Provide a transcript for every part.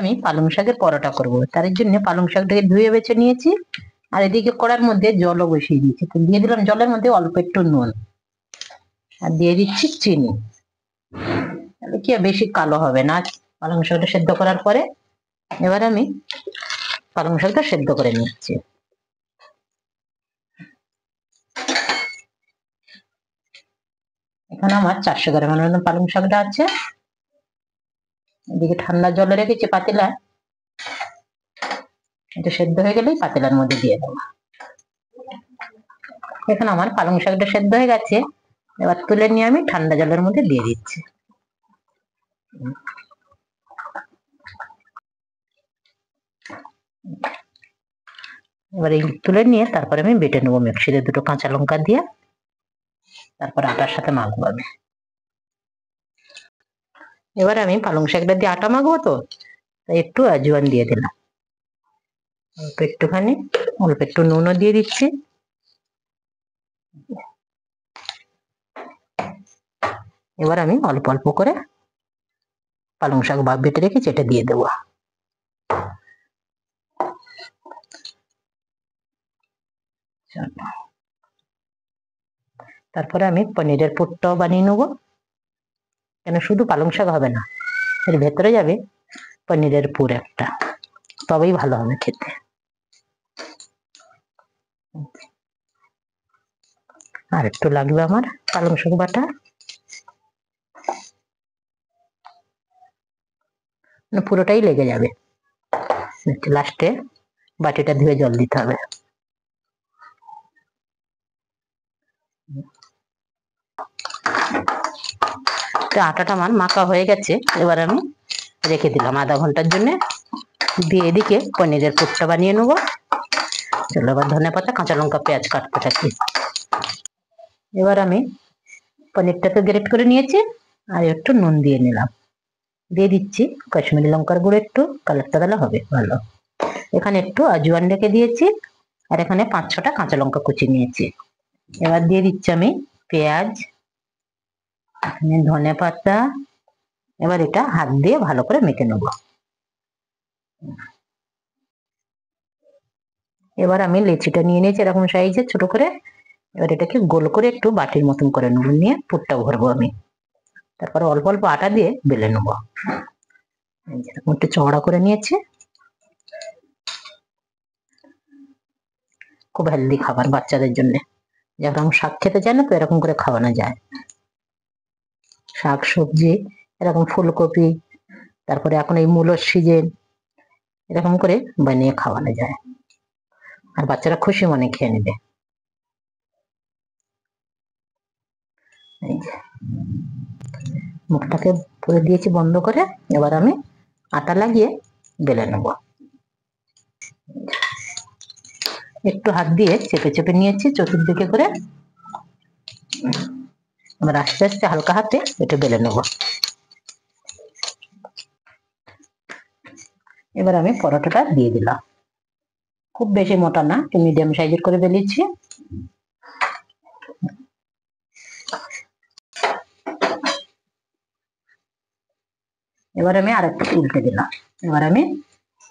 আমি পালং শাকের পরোটা করব, তার জন্য পালং শাকটাকে ধুয়ে বেছে নিয়েছি। আর এদিকে কড়ার মধ্যে জলও বসিয়ে দিয়েছি, তো দিয়ে দিলাম জলের মধ্যে অল্প একটু নুন, আর দিয়ে দিচ্ছি চিনি। তাহলে কি বেশি কালো হবে না পালং শাকটা সেদ্ধ করার পরে। এবার আমি পালং শাকটা সেদ্ধ করে নিচ্ছি। এখানে আমার 400 গ্রামের মতো পালং শাকটা আছে। এদিকে ঠান্ডা জলে রেখেছি পাতিলা, এটা সেদ্ধ হয়ে গেলেই পাতিলার মধ্যে দিয়ে দেবো। এখানে আমার পালং শাকটা সেদ্ধ হয়ে গেছে, এবার তুলে নিয়ে আমি ঠান্ডা জলের মধ্যে দিয়ে দিচ্ছি। এবার এই তুলে নিয়ে তারপরে আমি বেটে নেবো মিক্সিতে, দুটো কাঁচা লঙ্কা দিয়ে, তারপর আটার সাথে মাখবো আমি। এবার আমি পালং শাকটা দিয়ে আটা মাখবো, তো তাই একটু আজওয়ান দিয়ে দিলাম, অল্প একটুখানি, অল্প একটু নুনও দিয়ে দিচ্ছি। এবার আমি অল্প অল্প করে পালং শাক বেটে রেখেছি এটা দিয়ে দেবো। তারপরে আমি পনিরের পুরটাও বানিয়ে নেবো, কেন শুধু পালং শাক হবে না, এর ভেতরে যাবে পনিরের পুর একটা, তবেই ভালো হবে খেতে। আর একটু লাগবে আমার পালং শাক বাটা, পুরোটাই লেগে যাবে। লাস্টে বাটিটা ধুয়ে জল দিতে হবে। আটাটা আমার মাখা হয়ে গেছে, এবার আমি রেখে দিলাম আধা ঘন্টার জন্য। দিয়ে এদিকে পনিরের পুরটা বানিয়ে নেবো। চলো এবার ধনেপাতা, কাঁচা লঙ্কা, পেঁয়াজ কাটতে থাকি। এবার আমি পনিরটাকে গ্রেট করে নিয়েছি, আর একটু নুন দিয়ে নিলাম, দিয়ে দিচ্ছি কাশ্মীরি লঙ্কার গুঁড়ো একটু, কালারটা তাহলে হবে ভালো। এখানে একটু আজওয়ান রেখে দিয়েছি, আর এখানে 5-6টা কাঁচা লঙ্কা কুচি নিয়েছি। এবার দিয়ে দিচ্ছি আমি পেঁয়াজ, এখানে ধনে পাতা। এবার এটা হাত দিয়ে ভালো করে মেখে নেব। এবার আমি লেচিটা নিয়ে নিয়েছি এরকম সাইজের ছোট করে। এবার এটাকে গোল করে একটু বাটির মতন করে নেব, নিয়ে পুরটা ভরবো আমি। তারপরে অল্প অল্প আটা দিয়ে বেলে নেবো, একটু চওড়া করে নিয়েছি। খুব হেলদি খাবার বাচ্চাদের জন্য, যখন শাক খেতে চায় না তো এরকম করে খাওয়ানো যায়। শাক সবজি এরকম ফুলকপি, তারপরে এখন এই মূলোর সিজন, এরকম করে বানিয়ে খাওয়ানো যায়, আর বাচ্চারা খুশি মনে খেয়ে নেবে। মুখটাকে পুরে দিয়েছি বন্ধ করে। এবার আমি আটা লাগিয়ে বেলে নেব। একটু হাত দিয়ে চেপে চেপে নিয়েছি চতুর্দিকে করে। এবার আস্তে আস্তে হালকা হাতে এটা বেলে নেব। এবার আমি পরোটাটা দিয়ে দিলাম, খুব বেশি মোটা না, একটু মিডিয়াম সাইজের করে বেলেছি। এবার আমি আরেকটু উল্টে দিলাম। এবার আমি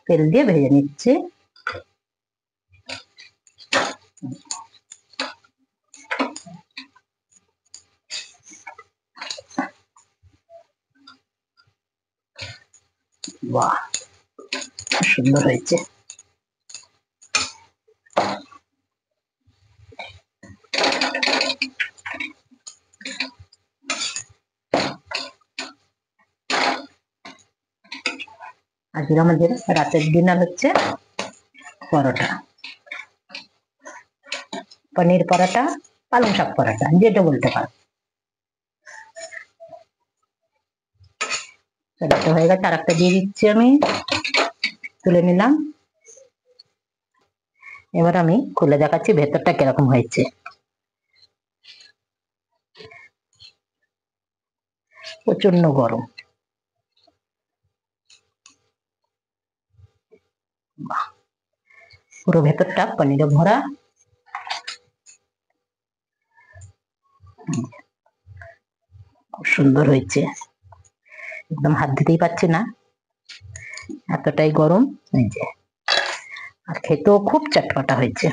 তেল দিয়ে ভেজে নিচ্ছি। বাহ, সুন্দর হয়েছে। আজকে আমাদের রাতের ডিনার হচ্ছে পরোটা, পনির পরোটা, পালং শাক পরোটা, যেটা বলতে পারো। একটা হয়ে গেছে, আর একটা দিয়ে দিচ্ছি আমি, তুলে নিলাম। এবার আমি খুলে দেখাচ্ছি ভেতরটা কিরকম হয়েছে। প্রচন্ড গরম। পুরো ভেতরটা পনিরে ভরা, খুব সুন্দর হয়েছে, একদম হাত দিতেই পারছি না, এতটাই গরম, এই যে। আর খেতেও খুব চটপটা হয়েছে।